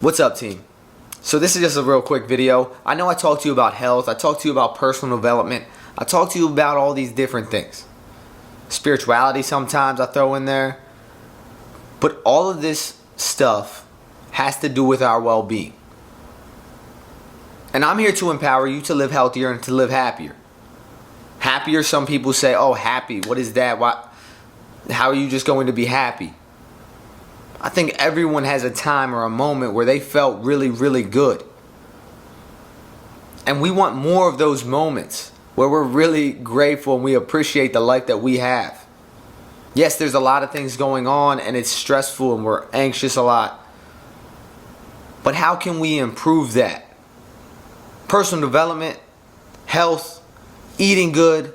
What's up, team? So this is just a real quick video. I know I talked to you about health, I talked to you about personal development, I talked to you about all these different things. Spirituality sometimes I throw in there. But all of this stuff has to do with our well-being. And I'm here to empower you to live healthier and to live happier. Happier, some people say, oh, happy, what is that? How are you just going to be happy? I think everyone has a time or a moment where they felt really, really good. And we want more of those moments where we're really grateful and we appreciate the life that we have. Yes, there's a lot of things going on and it's stressful and we're anxious a lot. But how can we improve that? Personal development, health, eating good,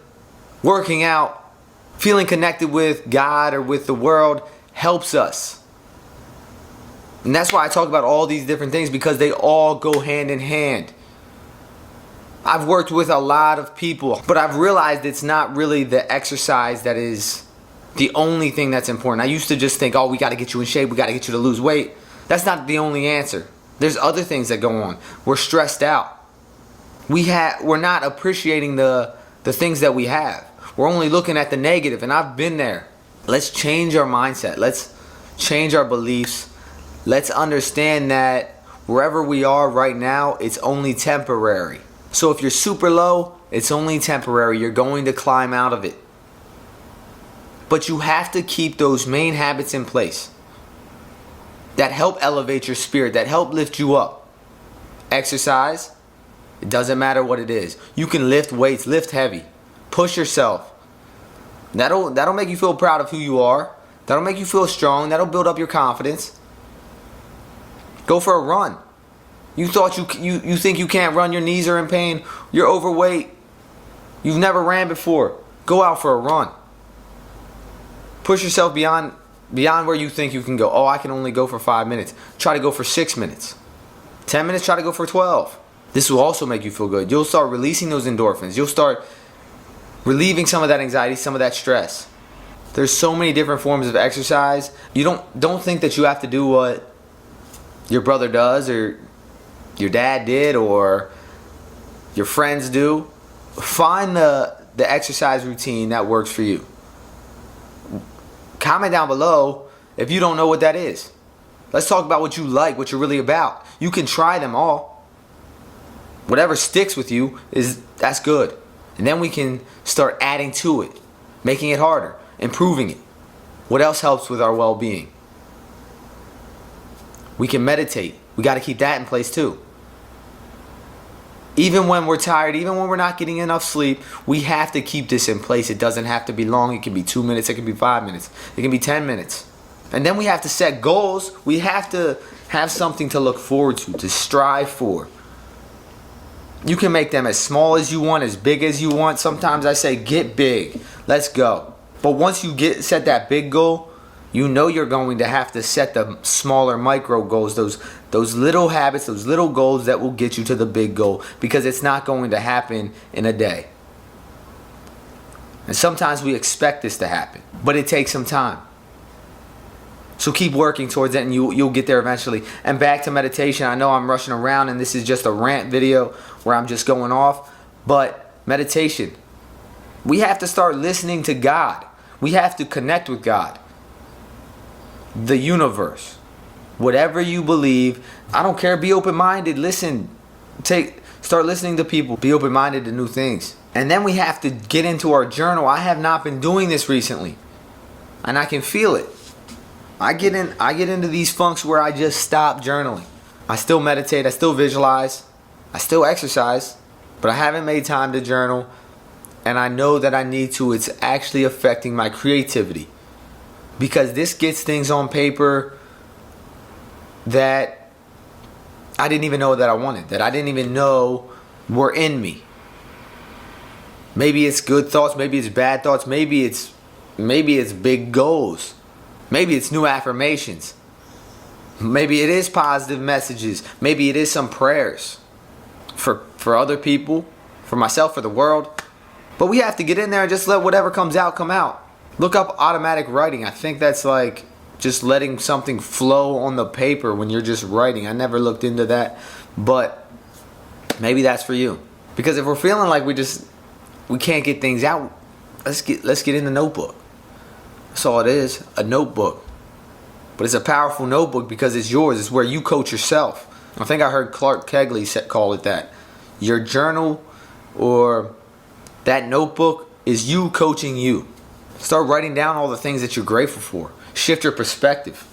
working out, feeling connected with God or with the world helps us. And that's why I talk about all these different things, because they all go hand in hand. I've worked with a lot of people, but I've realized it's not really the exercise that is the only thing that's important. I used to just think, oh, we got to get you in shape, we got to get you to lose weight. That's not the only answer. There's other things that go on. We're stressed out. We're not appreciating the things that we have. We're only looking at the negative, and I've been there. Let's change our mindset. Let's change our beliefs. Let's understand that wherever we are right now, it's only temporary. So if you're super low, it's only temporary. You're going to climb out of it. But you have to keep those main habits in place that help elevate your spirit, that help lift you up. Exercise, it doesn't matter what it is. You can lift weights, lift heavy, push yourself. That'll make you feel proud of who you are. That'll make you feel strong. That'll build up your confidence. Go for a run. You thought you think you can't run, your knees are in pain, you're overweight, you've never ran before. Go out for a run. Push yourself beyond where you think you can go. Oh, I can only go for 5 minutes. Try to go for 6 minutes. 10 minutes, try to go for 12. This will also make you feel good. You'll start releasing those endorphins. You'll start relieving some of that anxiety, some of that stress. There's so many different forms of exercise. You don't think that you have to do what your brother does or your dad did or your friends do. Find the exercise routine that works for you. Comment down below if you don't know what that is. Let's talk about what you like, what you're really about. You can try them all. Whatever sticks with you, that's good. And then we can start adding to it, making it harder, improving it. What else helps with our well-being? We can meditate. We got to keep that in place too. Even when we're tired, even when we're not getting enough sleep, we have to keep this in place. It doesn't have to be long. It can be 2 minutes. It can be 5 minutes. It can be 10 minutes. And then we have to set goals. We have to have something to look forward to strive for. You can make them as small as you want, as big as you want. Sometimes I say get big. Let's go. But once you set that big goal, you know you're going to have to set the smaller micro goals, those little habits, those little goals that will get you to the big goal, because it's not going to happen in a day. And sometimes we expect this to happen, but it takes some time. So keep working towards it and you'll get there eventually. And back to meditation. I know I'm rushing around and this is just a rant video where I'm just going off, but meditation. We have to start listening to God. We have to connect with God. The universe, whatever you believe, I don't care. Be open-minded. Listen, start listening to people. Be open-minded to new things. And then we have to get into our journal. I have not been doing this recently, and I can feel it. I get into these funks where I just stop journaling. I still meditate. I still visualize. I still exercise, but I haven't made time to journal, and I know that I need to. It's actually affecting my creativity. Because this gets things on paper that I didn't even know that I wanted, that I didn't even know were in me. Maybe it's good thoughts, maybe it's bad thoughts, maybe it's big goals. Maybe it's new affirmations. Maybe it is positive messages. Maybe it is some prayers for other people, for myself, for the world. But we have to get in there and just let whatever comes out come out. Look up automatic writing. I think that's like just letting something flow on the paper when you're just writing. I never looked into that, but maybe that's for you. Because if we're feeling like we can't get things out, let's get in the notebook. That's all it is, a notebook. But it's a powerful notebook because it's yours. It's where you coach yourself. I think I heard Clark Kegley call it that. Your journal or that notebook is you coaching you. Start writing down all the things that you're grateful for. Shift your perspective.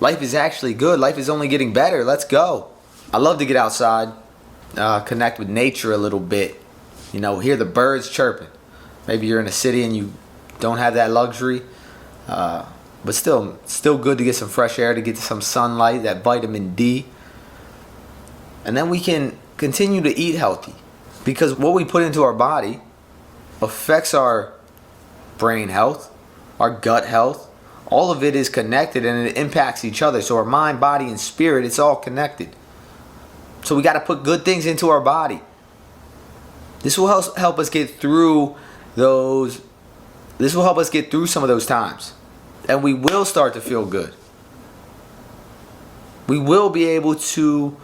Life is actually good. Life is only getting better. Let's go. I love to get outside, connect with nature a little bit. Hear the birds chirping. Maybe you're in a city and you don't have that luxury. But still good to get some fresh air, to get some sunlight, that vitamin D. And then we can continue to eat healthy. Because what we put into our body affects our brain health, our gut health. All of it is connected and it impacts each other. So our mind, body, and spirit, it's all connected. So we got to put good things into our body. This will help us get through those. This will help us get through some of those times. And we will start to feel good. We will be able to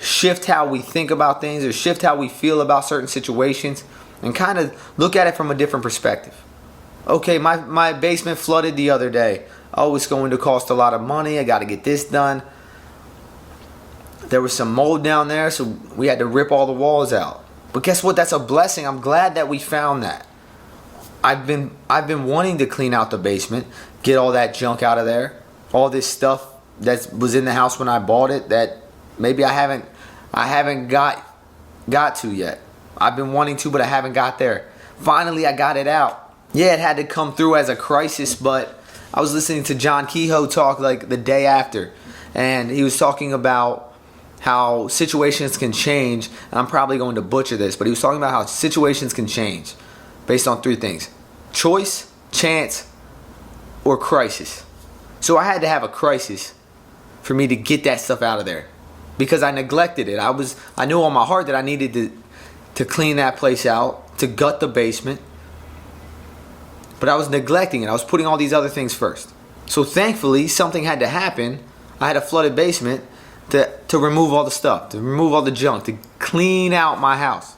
shift how we think about things or shift how we feel about certain situations and kind of look at it from a different perspective. Okay, my basement flooded the other day. Oh, it's going to cost a lot of money. I got to get this done. There was some mold down there, so we had to rip all the walls out. But guess what? That's a blessing. I'm glad that we found that. I've been wanting to clean out the basement, get all that junk out of there, all this stuff that was in the house when I bought it that maybe I haven't got to yet. I've been wanting to, but I haven't got there. Finally, I got it out. Yeah, it had to come through as a crisis, but I was listening to John Kehoe talk like the day after, and he was talking about how situations can change. And I'm probably going to butcher this, but he was talking about how situations can change based on three things: choice, chance, or crisis. So I had to have a crisis for me to get that stuff out of there because I neglected it. I knew on my heart that I needed to clean that place out, to gut the basement, but I was neglecting it. I was putting all these other things first. So thankfully, something had to happen. I had a flooded basement to remove all the stuff, to remove all the junk, to clean out my house.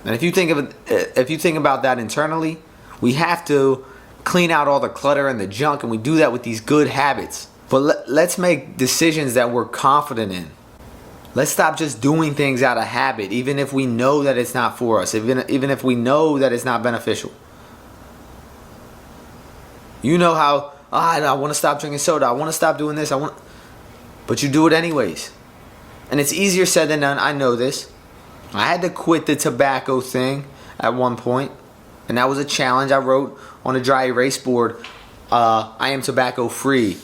And if you think about that internally, we have to clean out all the clutter and the junk, and we do that with these good habits. But let's make decisions that we're confident in. Let's stop just doing things out of habit, even if we know that it's not for us, even if we know that it's not beneficial. You know how, I want to stop drinking soda, I want to stop doing this, but you do it anyways. And it's easier said than done, I know this. I had to quit the tobacco thing at one point, and that was a challenge. I wrote on a dry erase board, I am tobacco free.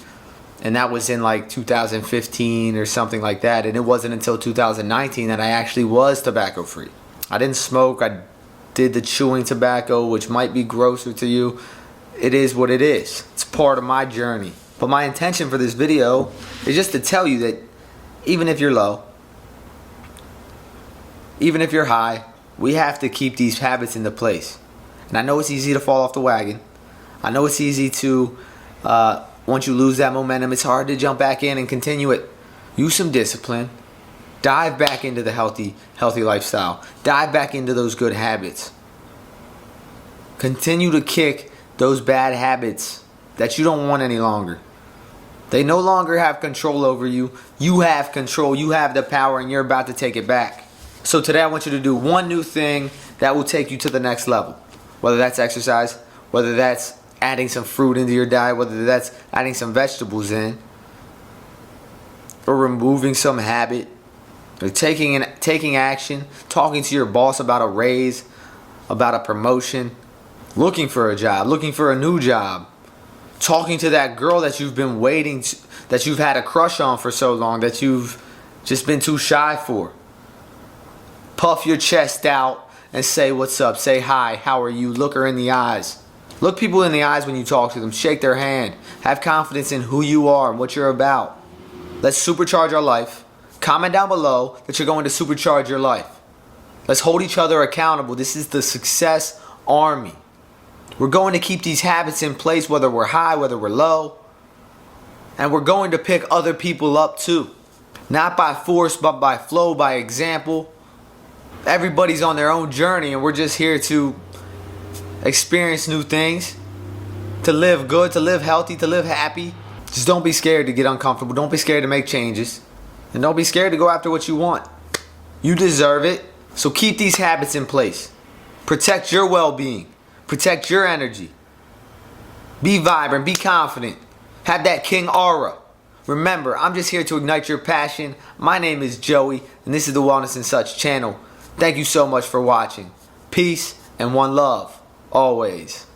And that was in like 2015 or something like that. And it wasn't until 2019 that I actually was tobacco free. I didn't smoke. I did the chewing tobacco, which might be grosser to you. It is what it is. It's part of my journey. But my intention for this video is just to tell you that even if you're low, even if you're high, we have to keep these habits into place. And I know it's easy to fall off the wagon. I know it's easy to, once you lose that momentum, it's hard to jump back in and continue it. Use some discipline. Dive back into the healthy lifestyle. Dive back into those good habits. Continue to kick those bad habits that you don't want any longer. They no longer have control over you. You have control. You have the power, and you're about to take it back. So today I want you to do one new thing that will take you to the next level. Whether that's exercise, whether that's adding some fruit into your diet, whether that's adding some vegetables in, or removing some habit, or taking action, talking to your boss about a raise, about a promotion, looking for a job, looking for a new job, talking to that girl that you've been waiting to, that you've had a crush on for so long, that you've just been too shy for. Puff your chest out and say what's up, say hi, how are you, look her in the eyes. Look people in the eyes when you talk to them. Shake their hand. Have confidence in who you are and what you're about. Let's supercharge our life. Comment down below that you're going to supercharge your life. Let's hold each other accountable. This is the Success Army. We're going to keep these habits in place whether we're high, whether we're low. And we're going to pick other people up too. Not by force, but by flow, by example. Everybody's on their own journey and we're just here to experience new things. To live good, to live healthy, to live happy. Just don't be scared to get uncomfortable. Don't be scared to make changes. And don't be scared to go after what you want. You deserve it. So keep these habits in place. Protect your well-being. Protect your energy. Be vibrant. Be confident. Have that king aura. Remember, I'm just here to ignite your passion. My name is Joey, and this is the Wellness and Such channel. Thank you so much for watching. Peace and one love. Always.